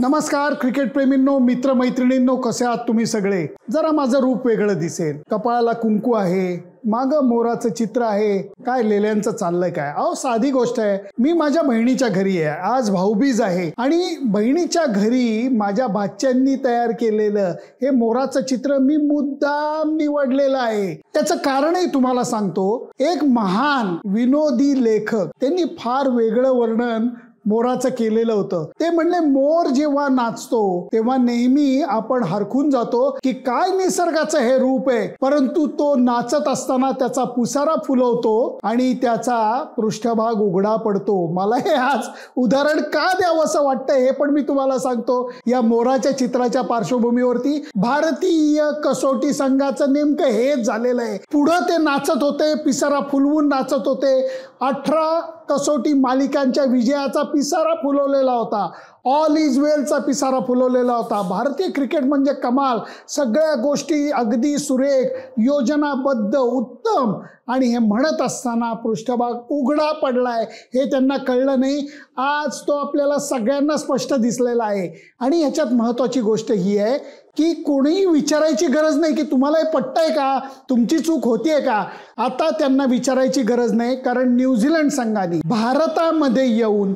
नमस्कार क्रिकेट प्रेमींनो, मित्र मैत्रिणींनो, कसे आहात तुम्ही सगळे? जरा माझं रूप वेगळं दिसेल, कपाळाला कुंकू आहे, माग मोराचं चित्र आहे, काय लेल्यांचं चाललंय काय? अहो साधी गोष्ट आहे, मी माझ्या बहिणीच्या घरी आहे, आज भाऊबीज आहे आणि बहिणीच्या घरी माझ्या भाच्यांनी तयार केलेलं हे मोराचं चित्र मी मुद्दाम निवडलेलं आहे. त्याचं कारणही तुम्हाला सांगतो. एक महान विनोदी लेखक त्यांनी फार वेगळं वर्णन मोराचं केलेलं होतं. ते म्हणले, मोर जेव्हा नाचतो तेव्हा नेहमी आपण हरखून जातो की काय निसर्गाचं हे रूप आहे, परंतु तो नाचत असताना त्याचा पुसारा फुलवतो आणि त्याचा पृष्ठभाग उघडा पडतो. मला हे आज उदाहरण का द्यावं असं वाटतंय हे पण मी तुम्हाला सांगतो. या मोराच्या चित्राच्या पार्श्वभूमीवरती भारतीय कसोटी संघाचं नेमकं हेच झालेलं आहे. पुढं ते नाचत होते, पिसारा फुलवून नाचत होते. 18 कसोटी मालिकांच्या विजयाचा पिसारा फुलवलेला होता. ऑल इज वेलचा पिसारा फुलवलेला होता. भारतीय क्रिकेट म्हणजे कमाल. सगळ्या गोष्टी अगदी सुरेख, योजनाबद्ध, उत्तम. आणि हे म्हणत असताना पृष्ठभाग उघडा पडलाय हे त्यांना कळलं नाही. आज तो आपल्याला सगळ्यांना स्पष्ट दिसलेला आहे. आणि ह्याच्यात महत्त्वाची गोष्ट ही आहे की कोणीही विचारायची गरज नाही की तुम्हाला हे पटतंय का, तुमची चूक होतीये का. आता त्यांना विचारायची गरज नाही, कारण न्यूझीलंड संघाने भारतामध्ये येऊन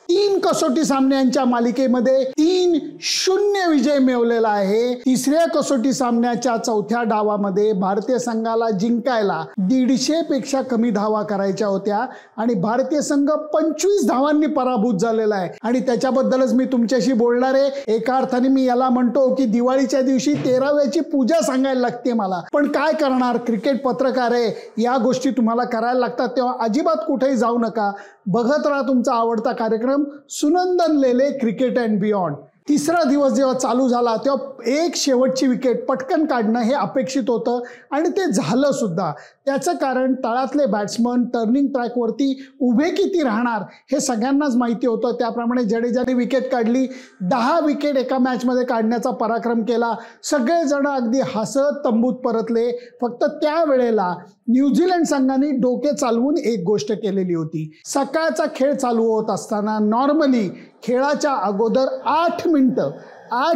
3 कसोटी सामन्यांच्या मालिकेमध्ये 3-0 विजय मिळवलेला आहे. तिसऱ्या कसोटी सामन्याच्या चौथ्या डावामध्ये भारतीय संघाला जिंकायला 150 पेक्षा कमी धावा करायच्या होत्या आणि भारतीय संघ 25 धावांनी पराभूत झालेला आहे. आणि त्याच्याबद्दलच मी तुमच्याशी बोलणार आहे. एका अर्थाने मी याला म्हणतो की दिवाळीच्या दिवशी 13व्याची पूजा सांगायला लागते मला, पण काय करणार, क्रिकेट पत्रकार आहे, या गोष्टी तुम्हाला करायला लागतात. तेव्हा अजिबात कुठेही जाऊ नका, बघत राहा तुमचा आवडता कार्यक्रम सुनंदन लेले क्रिकेट अँड बियॉन्ड. तिसरा दिवस जेव्हा चालू झाला तेव्हा एक शेवटची विकेट पटकन काढणं हे अपेक्षित होतं आणि ते झालं सुद्धा. त्याचं कारण तळातले बॅट्समन टर्निंग ट्रॅकवरती उभे किती राहणार हे सगळ्यांनाच माहिती होतं. त्याप्रमाणे जडेजाने विकेट काढली. 10 विकेट एका मॅचमध्ये काढण्याचा पराक्रम केला. सगळेजण अगदी हसत तंबूत परतले. फक्त त्यावेळेला न्यूझीलंड संघाने डोके चालवून एक गोष्ट केलेली होती. सकाळचा खेळ चालू होत असताना नॉर्मली खेळाच्या अगोदर 8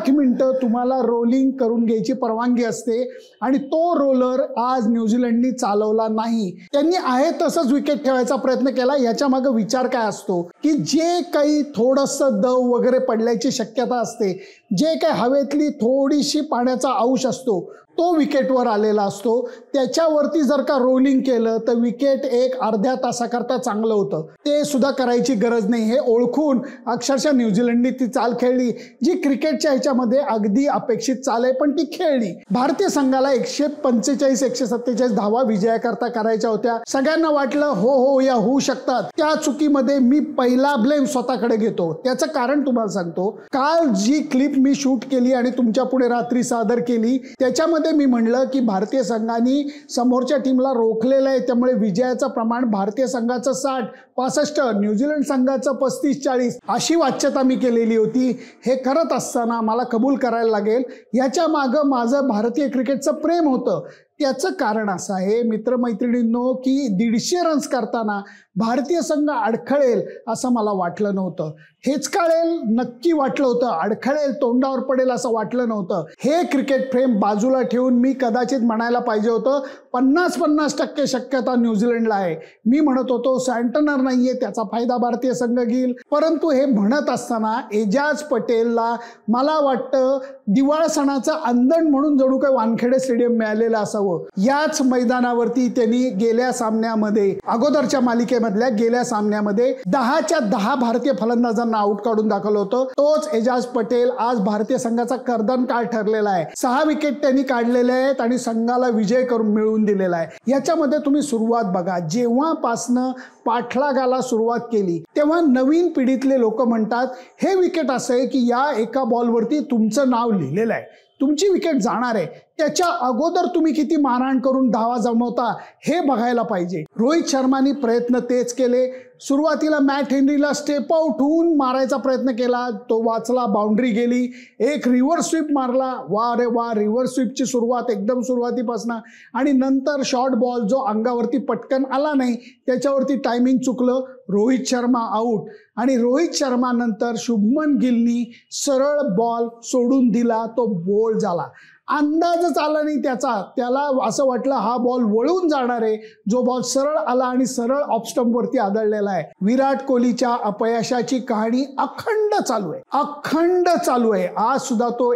मिनिटं तुम्हाला रोलिंग करून घ्यायची परवानगी असते आणि तो रोलर आज न्यूझीलंडनी चालवला नाही. त्यांनी आहे तसंच विकेट ठेवायचा प्रयत्न केला. याच्या मागे विचार काय असतो की जे काही थोडंसं दव वगैरे पडल्याची शक्यता असते, जे काही हवेतली थोडीशी पाण्याचा अंश असतो तो विकेटवर आलेला असतो, त्याच्यावरती जर का रोलिंग केलं तर विकेट एक अर्ध्या तासाकरता चांगलं होतं. ते सुद्धा करायची गरज नाही हे ओळखून अक्षरशः न्यूझीलंडनी ती चाल खेळली जी क्रिकेटच्या ह्याच्यामध्ये अगदी अपेक्षित चाल आहे, पण ती खेळली. भारतीय संघाला 145-147 धावा विजयाकरता करायच्या होत्या. सगळ्यांना वाटलं हो या होऊ शकतात. त्या चुकीमध्ये मी पहिला ब्लेम स्वतःकडे घेतो. त्याचं कारण तुम्हाला सांगतो. काल जी क्लिप मी शूट केली आणि तुमच्या पुढे रात्री सादर केली त्याच्यामध्ये मी म्हणलं की भारतीय संघाने समोरच्या टीमला रोखलेलं आहे, त्यामुळे विजयाचं प्रमाण भारतीय संघाचं 60-65, न्यूझीलंड संघाचं 35-40 अशी वाच्यता मी केलेली होती. हे करत असताना मला कबूल करायला लागेल याच्या मागं माझं भारतीय क्रिकेटचं प्रेम होतं. त्याचं कारण असं आहे मित्रमैत्रिणींनो की 150 रन्स करताना भारतीय संघ अडखळेल असं मला वाटलं नव्हतं. हेच काळेल नक्की वाटलं होतं, अडखळेल, तोंडावर पडेल असं वाटलं नव्हतं. हे क्रिकेट प्रेम बाजूला ठेवून मी कदाचित म्हणायला पाहिजे होतं 50-50% शक्यता न्यूझीलंडला आहे. मी म्हणत होतो सँटनर नाहीये, त्याचा फायदा भारतीय संघ घेईल. परंतु हे म्हणत असताना एजाज पटेलला मला वाटतं दिवाळ सणाचं अंधण म्हणून जणू काही वानखेडे स्टेडियम मिळालेलं असावं. याच मैदानावरती त्यांनी गेल्या सामन्यामध्ये, अगोदरच्या मालिकेमधल्या गेल्या सामन्यामध्ये 10च्या 10 भारतीय फलंदाजांना आउट काढून दाखवलं होतं. तोच एजाज पटेल आज भारतीय संघाचा कर्दनकाळ ठरलेला आहे. 6 विकेट त्यांनी काढलेले आहेत आणि संघाला विजय करून मिळवून दिलेला आहे. याच्यामध्ये तुम्ही सुरुवात बघा. जेव्हापासनं पाठलागाला सुरुवात केली तेव्हा नवीन पिढीतले लोक म्हणतात हे विकेट असं आहे की या एका बॉलवरती तुमचं नाव लिहिलेलं आहे, तुमची विकेट जाणार आहे. त्याच्या अगोदर तुम्ही किती मारहाण करून धावा जमवता हे बघायला पाहिजे. रोहित शर्मानी प्रयत्न तेच केले. सुरुवातीला मॅट हेनरीला स्टेप आउट होऊन मारायचा प्रयत्न केला, तो वाचला, बाउंड्री गेली. एक रिव्हर्स स्वीप मारला, वा रे वा, रिव्हर्स स्वीपची सुरुवात एकदम सुरुवातीपासून. आणि नंतर शॉर्ट बॉल जो अंगावरती पटकन आला नाही त्याच्यावरती टायमिंग चुकलं, रोहित शर्मा आऊट. आणि रोहित शर्मा नंतर शुभमन गिलनी सरळ बॉल सोडून दिला, तो बोल्ड झाला. अंदाजच आला नाही त्याला असं वाटलं हा बॉल वळून जाणार आहे, जो बॉल सरळ आला आणि सरळ ऑफ स्टंप वरती आदळलेला आहे. विराट कोहलीच्या अपयशाची कहाणी अखंड चालू आहे. आज सुद्धा तो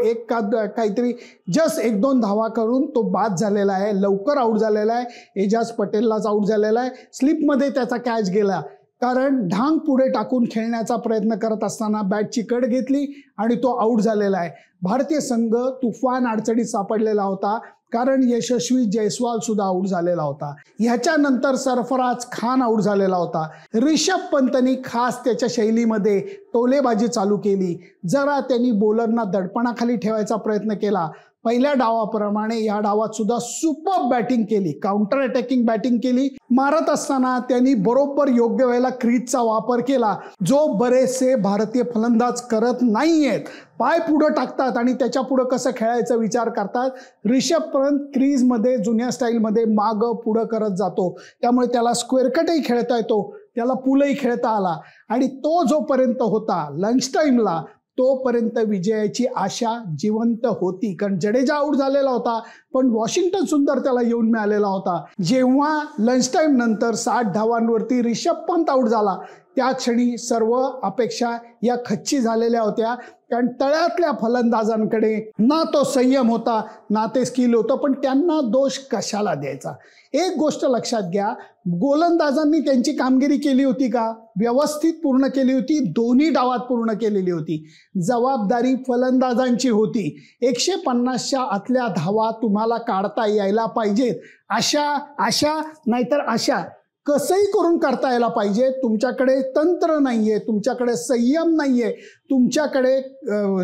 काहीतरी जस्ट 1-2 धावा करून तो बाद झालेला आहे, लवकर आऊट झालेला आहे. एजाज पटेललाच आऊट झालेला आहे. स्लिपमध्ये त्याचा कॅच गेला, कारण ढांग पुढे टाकून खेळण्याचा प्रयत्न करत असताना बॅटची कड घेतली आणि तो आऊट झालेला आहे. भारतीय संघ तुफान अडचणीत सापडलेला होता, कारण यशस्वी जयस्वाल सुद्धा आऊट झालेला होता. ह्याच्यानंतर सरफराज खान आऊट झालेला होता. रिषभ पंतनी खास त्याच्या शैलीमध्ये टोलेबाजी चालू केली. जरा त्यांनी बॉलरना दडपणाखाली ठेवायचा प्रयत्न केला. पहिल्या डावाप्रमाणे या डावात सुद्धा सुपर बॅटिंग केली, काउंटर अटॅकिंग बॅटिंग केली. मारत असताना त्यांनी बरोबर योग्य वेळेला क्रीजचा वापर केला, जो बरेचसे भारतीय फलंदाज करत नाहीयेत. पाय पुढं टाकतात आणि त्याच्या पुढं कसं खेळायचा विचार करतात. रिषभ पंत क्रीजमध्ये जुन्या स्टाईलमध्ये मागं पुढं करत जातो, त्यामुळे त्याला स्क्वेअर कटही खेळता येतो, त्याला पुलही खेळता आला. आणि तो जोपर्यंत होता लंच टाईमला, तोपर्यंत विजयाची आशा जिवंत होती. कारण जडेजा आऊट झालेला होता, पण वॉशिंग्टन सुंदर त्याला येऊन मिळालेला होता. जेव्हा लंच टाइम नंतर 60 धावांवरती रिषभ पंत आऊट झाला, त्या क्षणी सर्व अपेक्षा या खच्ची झालेल्या होत्या. कारण तळ्यातल्या फलंदाजांकडे ना तो संयम होता ना ते स्किल होतं, पण त्यांना दोष कशाला द्यायचा. एक गोष्ट लक्षात घ्या, गोलंदाजांनी त्यांची कामगिरी केली होती का? व्यवस्थित पूर्ण केली होती, दोन्ही डावात पूर्ण केलेली होती. जबाबदारी फलंदाजांची होती. 150च्या आतल्या धावा तुम्हाला काढता यायला पाहिजेत. अशा नाहीतर अशा कसंही करून करता यायला पाहिजे. तुमच्याकडे तंत्र नाहीये, तुमच्याकडे संयम नाहीये, तुमच्याकडे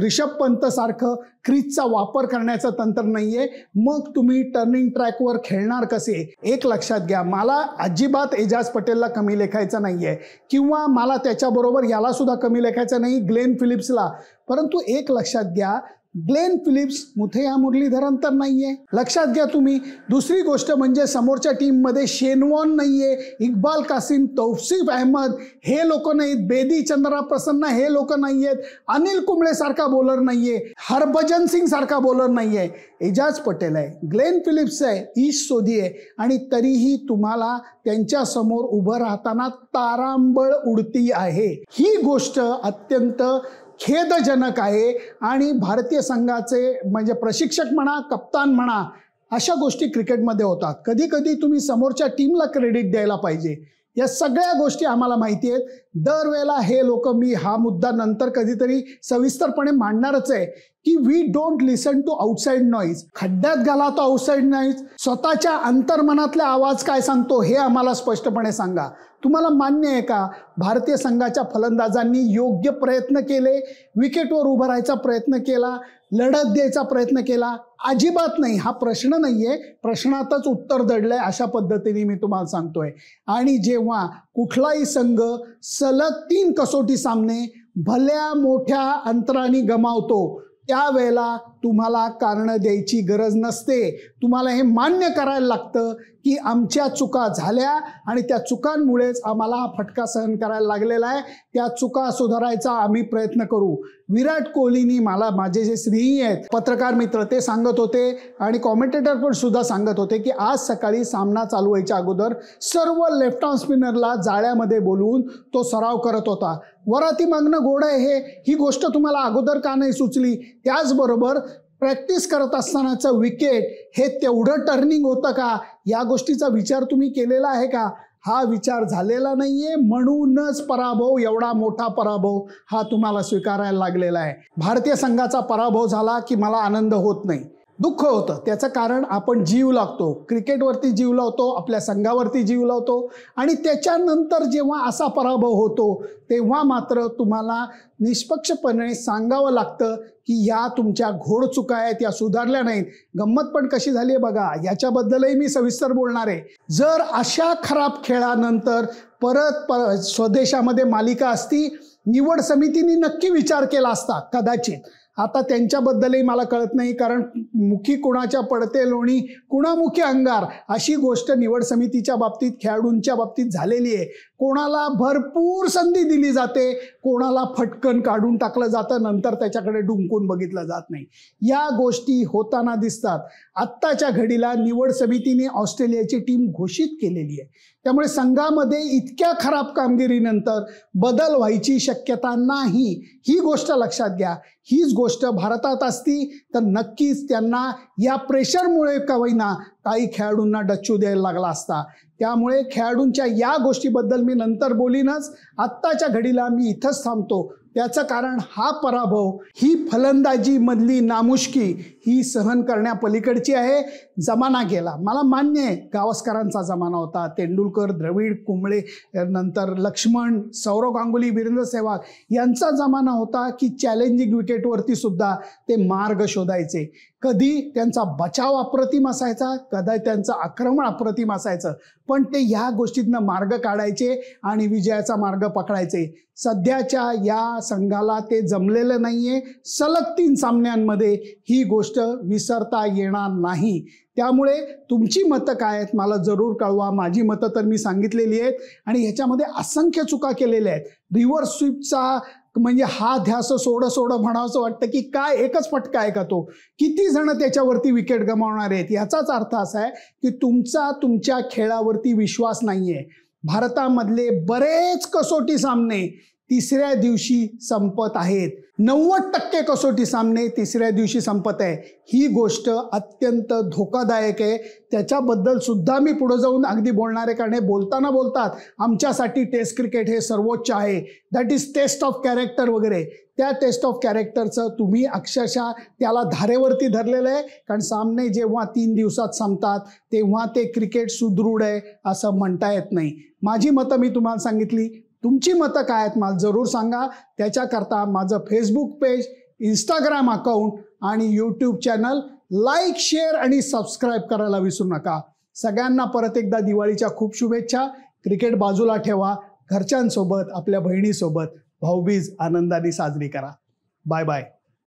रिषभ पंत सारखं क्रीजचा वापर करण्याचं तंत्र नाहीये. मग तुम्ही टर्निंग ट्रॅकवर खेळणार कसे? एक लक्षात घ्या, मला अजिबात एजाज पटेलला कमी लेखायचं नाहीये, किंवा मला त्याच्याबरोबर याला सुद्धा कमी लेखायचं नाही, ग्लेन फिलिप्सला. परंतु एक लक्षात घ्या, ग्लेन फिलिप्स मुथैया मुरलीधरन तर नाहीये, लक्षात घ्या तुम्ही. दुसरी गोष्ट म्हणजे समोरच्या टीममध्ये शेन वॉर्न नाहीये, इक्बाल कासिम, तौसिफ अहमद हे लोक नाहीत, बेदी चंद्रा प्रसन्न हे लोक नाहीयेत, अनिल कुंबळे सारखा बॉलर नाहीये, हरभजन सिंग सारखा बॉलर नाहीये. एजाज पटेल आहे, ग्लेन फिलिप्स आहे, ईश सोधी आहे, आणि तरीही तुम्हाला त्यांच्या समोर उभं राहताना तारांबळ उडती आहे. ही गोष्ट अत्यंत खेदजनक आहे. आणि भारतीय संघाचे म्हणजे प्रशिक्षक म्हणा, कप्तान म्हणा, अशा गोष्टी क्रिकेटमध्ये होतात. कधी कधी तुम्ही समोरच्या टीमला क्रेडिट द्यायला पाहिजे. या सगळ्या गोष्टी आम्हाला माहिती आहेत. दरवेळेला हे लोक, मी हा मुद्दा नंतर कधीतरी सविस्तरपणे मांडणारच आहे, की we don't listen to outside noise. खड्ड्यात घाला तो आउटसाइड नॉईज. स्वतःच्या अंतर्मनातला आवाज काय सांगतो हे आम्हाला स्पष्टपणे सांगा. तुम्हाला मान्य आहे का भारतीय संघाच्या फलंदाजांनी योग्य प्रयत्न केले, विकेटवर उभं राहायचा प्रयत्न केला, लढत द्यायचा प्रयत्न केला? अजिबात नाही. हा प्रश्न नाहीये, प्रश्नातच उत्तर दडलंय, अशा पद्धतीने मी तुम्हाला सांगतोय. आणि जेव्हा कुठलाही संघ सलग 3 कसोटी सामने भल्या मोठ्या अंतराने गमावतो, त्यावेळेला तुम्हाला कारण द्यायची गरज नसते. तुम्हाला हे मान्य करायला लागतं की आमच्या चुका झाल्या आणि त्या चुकांमुळेच आम्हाला हा फटका सहन करायला लागलेला आहे. त्या चुका सुधारायचा आम्ही प्रयत्न करू. विराट कोहलीनी मला, माझे जे स्नेही आहेत पत्रकार मित्र, ते सांगत होते आणि कॉमेंटेटर पण सुद्धा सांगत होते की आज सकाळी सामना चालू व्हायच्या अगोदर सर्व लेफ्ट आर्म स्पिनरला जाळ्यामध्ये बोलवून तो सराव करत होता. वराती मागणं घोड आहे, ही गोष्ट तुम्हाला अगोदर का नाही सुचली? त्याचबरोबर प्रॅक्टिस करत असतानाचं विकेट हे तेवढं टर्निंग होतं का? या गोष्टीचा विचार तुम्ही केलेला आहे का? हा विचार झालेला नाहीये. म्हणूनच पराभव, एवढा मोठा पराभव हा तुम्हाला स्वीकारायला लागलेला आहे. भारतीय संघाचा पराभव झाला की मला आनंद होत नाही. दुःख होतं. त्याचं कारण आपण जीव लावतो, क्रिकेटवरती जीव लावतो, आपल्या संघावरती जीव लावतो आणि त्याच्यानंतर जेव्हा असा पराभव होतो तेव्हा मात्र तुम्हाला निष्पक्षपणे सांगावं लागतं की या तुमच्या घोडचुका आहेत, या सुधारल्या नाहीत. गंमत पण कशी झाली आहे बघा, याच्याबद्दलही मी सविस्तर बोलणार आहे. जर अशा खराब खेळानंतर परत स्वदेशामध्ये मालिका असती, निवड समितीने नक्की विचार केला असता कदाचित. आता त्यांच्याबद्दलही मला कळत नाही, कारण मुखी कुणाच्या पडते लोणी कुणामुखी अंगार अशी गोष्ट निवड समितीच्या बाबतीत, खेळाडूंच्या बाबतीत झालेली आहे. कोणाला भरपूर संधी दिली जाते, कोणाला फटकन काढून टाकलं जातं, नंतर त्याच्याकडे डुंकून बघितलं जात नाही. या गोष्टी होताना दिसतात. आत्ताच्या घडीला निवड समितीने ऑस्ट्रेलियाची टीम घोषित केलेली आहे. त्यामुळे संघामध्ये इतक्या खराब कामगिरीनंतर बदल व्हायची शक्यता नाही, ही गोष्ट लक्षात घ्या. हीच गोष्ट भारतात असती तर नक्कीच त्यांना या प्रेशरमुळे का होईना काही खेळाडूंना डच्चू द्यायला लागला असता. त्यामुळे खेळाडूंच्या या गोष्टीबद्दल मी नंतर बोलीनच. आत्ताच्या घडीला मी इथंच थांबतो. त्याचं कारण हा पराभव, ही फलंदाजीमधली नामुष्की ही सहन करण्यापलीकडची आहे. जमाना गेला, मला मान्य आहे, गावस्करांचा जमाना होता, तेंडुलकर, द्रविड, कुंबळे, नंतर लक्ष्मण, सौरव गांगुली, वीरेंद्र सेहवाग यांचा जमाना होता की चॅलेंजिंग विकेटवरती सुद्धा ते मार्ग शोधायचे. कधी त्यांचा बचाव अप्रतिम असायचा, कधी त्यांचं आक्रमण अप्रतिम असायचं, पण ते ह्या गोष्टीतनं मार्ग काढायचे आणि विजयाचा मार्ग पकडायचे. सध्याच्या या संघाला ते जमलेलं नाहीये. सलग 3 सामन्यांमध्ये ही गोष्ट विसरता येणार नाही. त्यामुळे तुमची मतं काय आहेत मला जरूर कळवा. माझी मतं तर मी सांगितलेली आहेत आणि ह्याच्यामध्ये असंख्य चुका केलेल्या आहेत. रिव्हर्स स्वीपचा म्हणजे हा ध्यास सोडं म्हणावंसं वाटतं की काय एकच फटका आहे का तो, किती जण त्याच्यावरती विकेट गमावणार आहेत. याचाच अर्थ असा आहे की तुमच्या खेळावरती विश्वास नाहीये. भारतामधले बरेच कसोटी सामने तिसऱ्या दिवशी संपत आहेत. 90% कसोटी सामने तिसऱ्या दिवशी संपत आहे. ही गोष्ट अत्यंत धोकादायक आहे. त्याच्याबद्दल सुद्धा मी पुढे जाऊन अगदी बोलणार आहे, कारण हे बोलताना बोलतात आमच्यासाठी टेस्ट क्रिकेट हे सर्वोच्च आहे, that is test of character वगैरे. त्या टेस्ट ऑफ कॅरेक्टरचं तुम्ही अक्षरशः त्याला धारेवरती धरलेलं आहे. कारण सामने जेव्हा 3 दिवसात संपतात तेव्हा ते क्रिकेट सुदृढ आहे असं म्हणता येत नाही. माझी मतं मी तुम्हाला सांगितली. तुमची मतं काय आहेत मला जरूर सांगा. त्याच्याकरता माझं फेसबुक पेज, इंस्टाग्राम अकाउंट आणि यूट्यूब चॅनल लाईक, शेअर आणि सबस्क्राईब करायला विसरू नका. सगळ्यांना परत एकदा दिवाळीच्या खूप शुभेच्छा. क्रिकेट बाजूला ठेवा, घरच्यांसोबत, आपल्या बहिणीसोबत भाऊबीज आनंदाने साजरी करा. Bye bye.